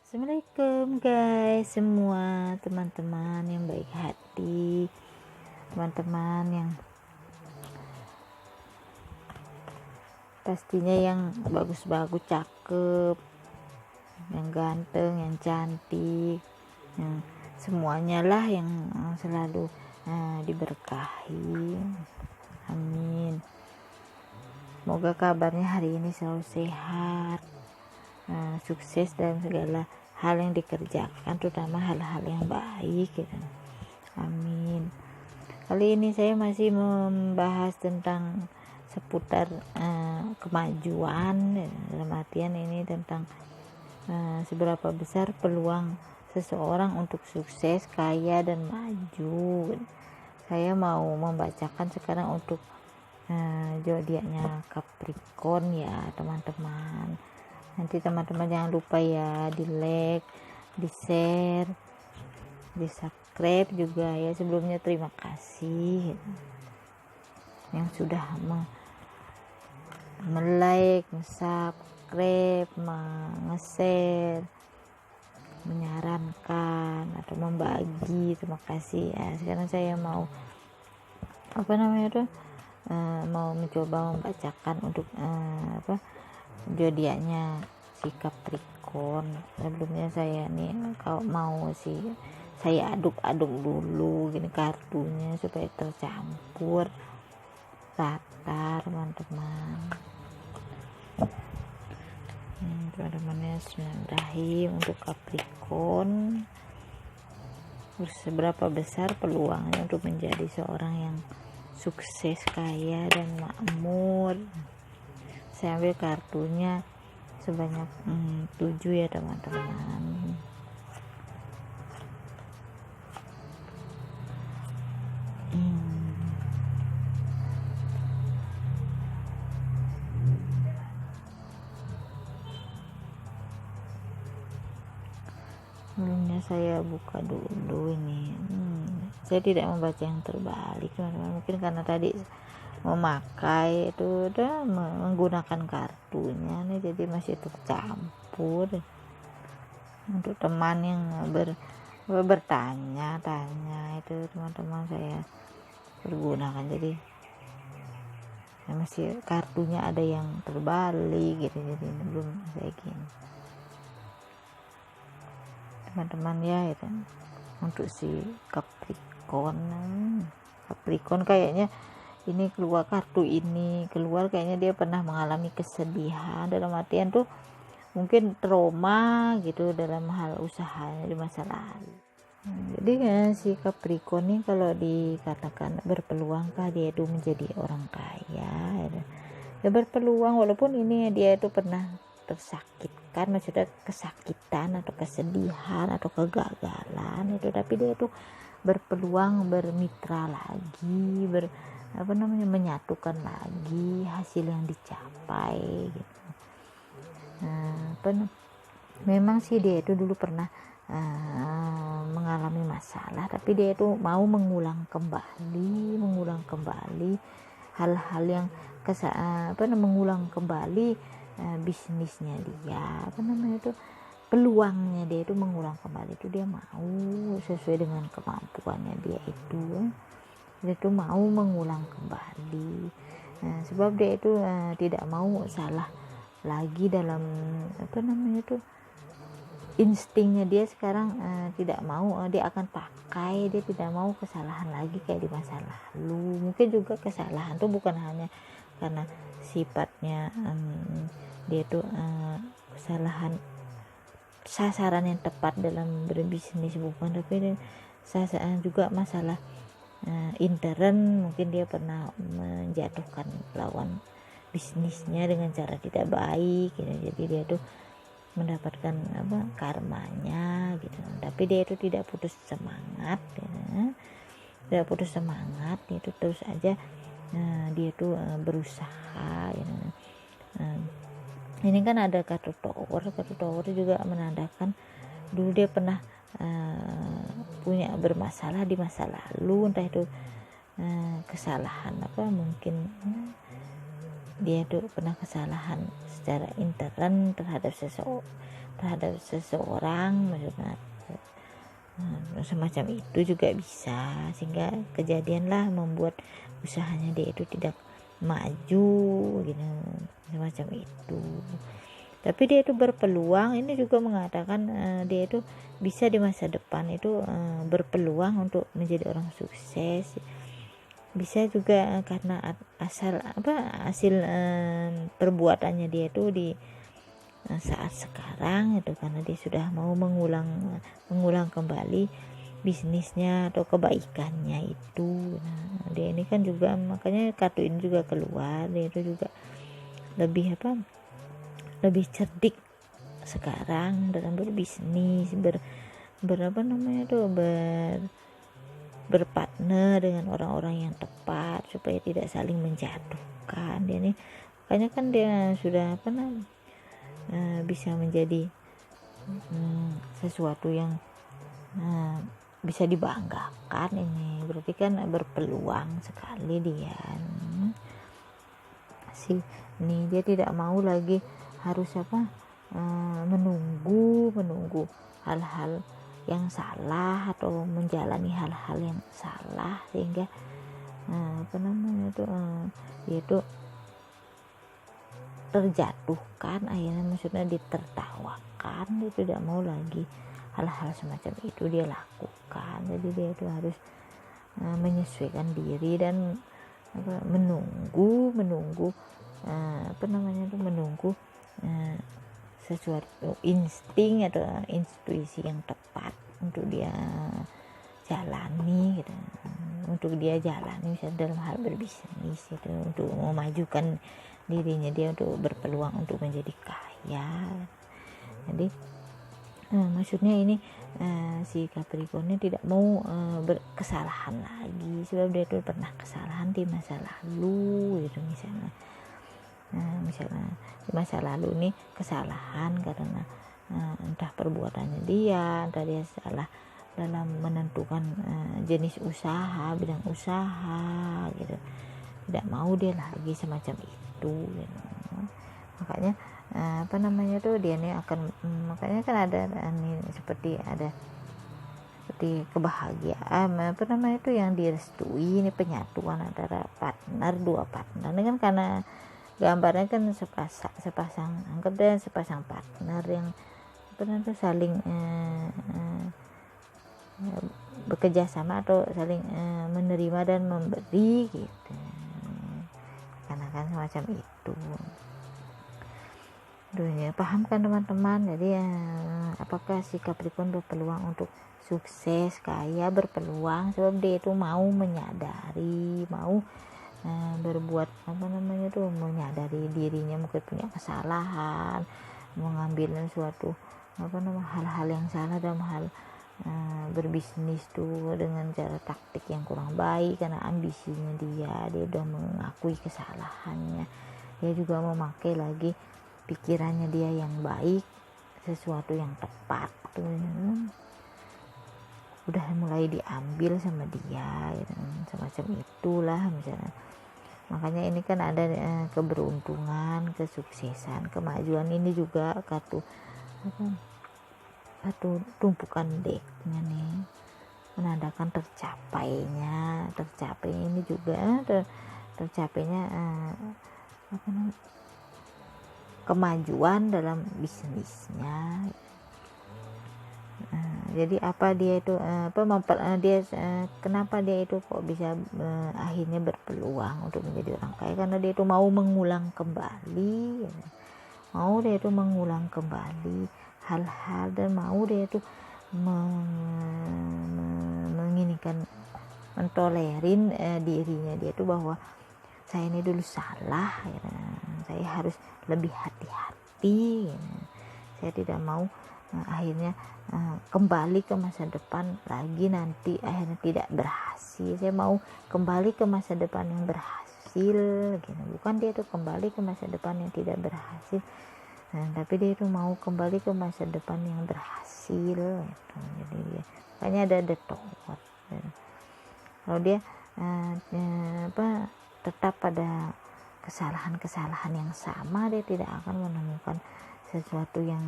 Assalamualaikum guys, semua teman-teman yang baik hati, teman-teman yang pastinya yang bagus-bagus, cakep, yang ganteng, yang cantik, yang semuanya lah yang selalu diberkahi. Amin. Semoga kabarnya hari ini selalu sehat, sukses dalam segala hal yang dikerjakan, terutama hal-hal yang baik gitu. Amin. Kali ini saya masih membahas tentang seputar kemajuan, dalam artian ini tentang seberapa besar peluang seseorang untuk sukses, kaya dan maju. Saya mau membacakan sekarang untuk zodiaknya Capricorn ya teman-teman. Nanti teman-teman jangan lupa ya di like, di share, di subscribe juga ya. Sebelumnya terima kasih yang sudah like, subscribe, nge-share, menyarankan atau membagi. Terima kasih ya. Sekarang saya mau mau mencoba membacakan untuk zodiaknya si Capricorn. Sebelumnya saya nih kalau mau saya aduk-aduk dulu gini kartunya supaya tercampur rata teman-teman. Teman-temannya Bismillahirrahmanirrahim. Untuk Capricorn, seberapa besar peluangnya untuk menjadi seorang yang sukses, kaya dan makmur. Saya ambil kartunya sebanyak 7 ya teman-teman. Sebelumnya saya buka dulu ini. Saya tidak membaca yang terbalik teman-teman, mungkin karena tadi memakai itu udah menggunakan kartunya nih, jadi masih tercampur. Untuk teman yang bertanya itu teman-teman saya pergunakan, jadi masih kartunya ada yang terbalik gitu, jadi belum kayak gini teman-teman ya. Itu untuk si Capricorn kayaknya ini keluar kartu ini kayaknya dia pernah mengalami kesedihan, dalam artian tuh mungkin trauma gitu dalam hal usahanya di masa lalu. Jadi si Capricorn ini kalau dikatakan berpeluangkah dia itu menjadi orang kaya ya berpeluang, walaupun ini dia itu pernah tersakitkan, maksudnya kesakitan atau kesedihan atau kegagalan itu, tapi dia itu berpeluang bermitra lagi, menyatukan lagi hasil yang dicapai gitu. Memang sih dia itu dulu pernah mengalami masalah, tapi dia itu mau mengulang kembali hal-hal yang mengulang kembali bisnisnya dia, peluangnya dia itu mengulang kembali itu, dia mau sesuai dengan kemampuannya dia itu mau mengulang kembali. Sebab dia itu tidak mau salah lagi dalam instingnya dia sekarang, tidak mau dia akan pakai, dia tidak mau kesalahan lagi kayak di masa lalu. Mungkin juga kesalahan tuh bukan hanya karena sifatnya dia tuh kesalahan sasaran yang tepat dalam berbisnis, bukan, tapi sasaran juga masalah intern. Mungkin dia pernah menjatuhkan lawan bisnisnya dengan cara tidak baik gitu. Jadi dia tuh mendapatkan karmanya gitu, tapi dia itu tidak putus semangat itu terus aja dia tuh berusaha gitu. Ini kan ada kartu tower juga menandakan dulu dia pernah punya bermasalah di masa lalu, entah itu kesalahan mungkin dia tuh pernah kesalahan secara intern terhadap terhadap seseorang, maksudnya semacam itu juga bisa, sehingga kejadianlah membuat usahanya dia itu tidak maju gitu, semacam itu. Tapi dia itu berpeluang, ini juga mengatakan dia itu bisa di masa depan itu berpeluang untuk menjadi orang sukses. Bisa juga karena hasil perbuatannya dia itu di saat sekarang itu, karena dia sudah mau mengulang kembali bisnisnya atau kebaikannya itu. Nah, dia ini kan juga, makanya kartu ini juga keluar, dia itu juga lebih cerdik sekarang dalam berbisnis, berpartner dengan orang-orang yang tepat supaya tidak saling menjatuhkan. Dia ini makanya kan dia sudah bisa menjadi sesuatu yang bisa dibanggakan. Ini berarti kan berpeluang sekali dia ini. Dia tidak mau lagi harus menunggu hal-hal yang salah atau menjalani hal-hal yang salah, sehingga dia itu terjatuhkan, akhirnya maksudnya ditertawakan. Dia tidak mau lagi hal-hal semacam itu dia lakukan. Jadi dia itu harus menyesuaikan diri dan menunggu sesuatu insting atau intuisi yang tepat untuk dia jalani gitu. Untuk dia jalani misalnya dalam hal berbisnis itu, untuk memajukan dirinya dia, untuk berpeluang untuk menjadi kaya. Jadi maksudnya ini si Capricorn ini tidak mau berkesalahan lagi, sebab dia itu pernah kesalahan di masa lalu gitu. Misalnya di masa lalu ini kesalahan karena entah perbuatannya dia, entah dia salah dalam menentukan jenis usaha, bidang usaha gitu. Tidak mau dia lagi semacam itu gitu. Makanya dia ini akan makanya kan ada seperti kebahagiaan yang direstui, ini penyatuan antara dua partner. Ini kan karena gambarnya kan sepasang anggap deh sepasang partner yang saling bekerja sama atau saling menerima dan memberi gitu, karena kan semacam itu. Dunia paham kan teman-teman? Jadi apakah si Capricorn berpeluang untuk sukses, kaya, berpeluang sebab dia itu mau menyadari, mau berbuat menyadari dirinya mungkin punya kesalahan, mengambil suatu hal-hal yang salah dalam hal berbisnis tuh dengan cara taktik yang kurang baik, karena ambisinya dia udah mengakui kesalahannya. Dia juga memakai lagi pikirannya dia yang baik, sesuatu yang tepat tuh udah mulai diambil sama dia gitu. Semacam itulah misalnya. Makanya ini kan ada keberuntungan, kesuksesan, kemajuan. Ini juga kartu tumpukan decknya nih menandakan tercapainya ini juga tercapainya kemajuan dalam bisnisnya. Jadi apa dia itu kenapa dia itu kok bisa akhirnya berpeluang untuk menjadi orang kaya, karena dia itu mau mengulang kembali hal-hal, dan mau dia itu menginginkan mentolerin dirinya dia itu bahwa saya ini dulu salah ya, saya harus lebih hati-hati ya. Saya tidak mau akhirnya kembali ke masa depan lagi, nanti akhirnya tidak berhasil. Saya mau kembali ke masa depan yang berhasil gitu. Bukan dia itu kembali ke masa depan yang tidak berhasil, tapi dia itu mau kembali ke masa depan yang berhasil gitu. Jadi dia makanya ada the tower gitu. Kalau dia tetap pada kesalahan yang sama, dia tidak akan menemukan sesuatu yang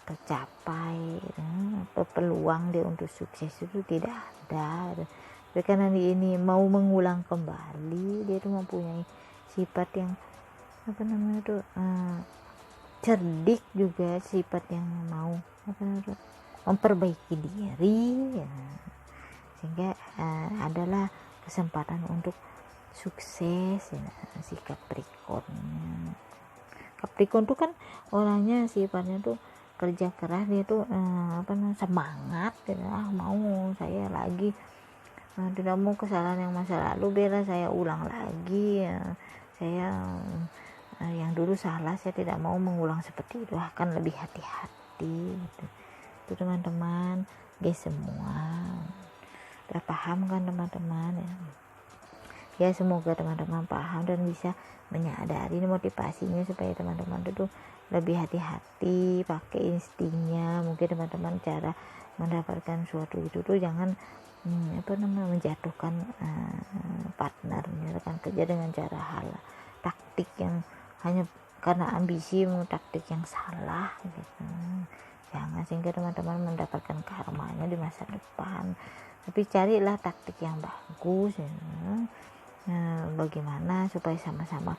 tercapai, peluang dia untuk sukses itu tidak ada. Tapi karena ini mau mengulang kembali, dia itu mempunyai sifat yang cerdik juga, sifat yang mau memperbaiki diri ya. Sehingga adalah kesempatan untuk sukses ya, si Capricorn tuh kan orangnya sifatnya tuh kerja keras, dia tuh semangat gitu. Mau saya lagi, tidak mau kesalahan yang masa lalu biarlah saya ulang lagi ya. Saya yang dulu salah, saya tidak mau mengulang seperti itu, akan lebih hati-hati gitu. Itu teman-teman, guys, semua udah paham kan teman-teman ya. Semoga teman-teman paham dan bisa menyadari motivasinya supaya teman-teman itu lebih hati-hati, pakai instingnya. Mungkin teman-teman cara mendapatkan suatu itu tuh jangan menjatuhkan partnernya, rekan kerja dengan cara hal taktik yang hanya karena ambisi, taktik yang salah gitu. Jangan, sehingga teman-teman mendapatkan karmanya di masa depan. Tapi carilah taktik yang bagus ya. Bagaimana supaya sama-sama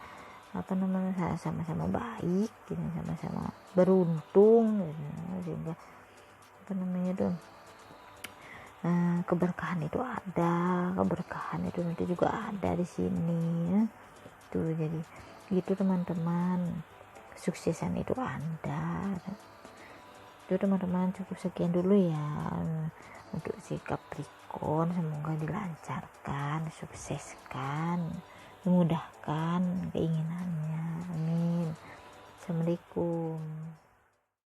sama-sama baik gitu, sama-sama beruntung gitu. Sehingga keberkahan itu ada, keberkahan itu nanti juga ada di sini ya. Tuh, jadi gitu teman-teman, kesuksesan itu ada. Itu teman-teman, cukup sekian dulu ya untuk si Capricorn. Semoga dilancarkan, sukseskan, memudahkan keinginannya. Amin. Assalamualaikum.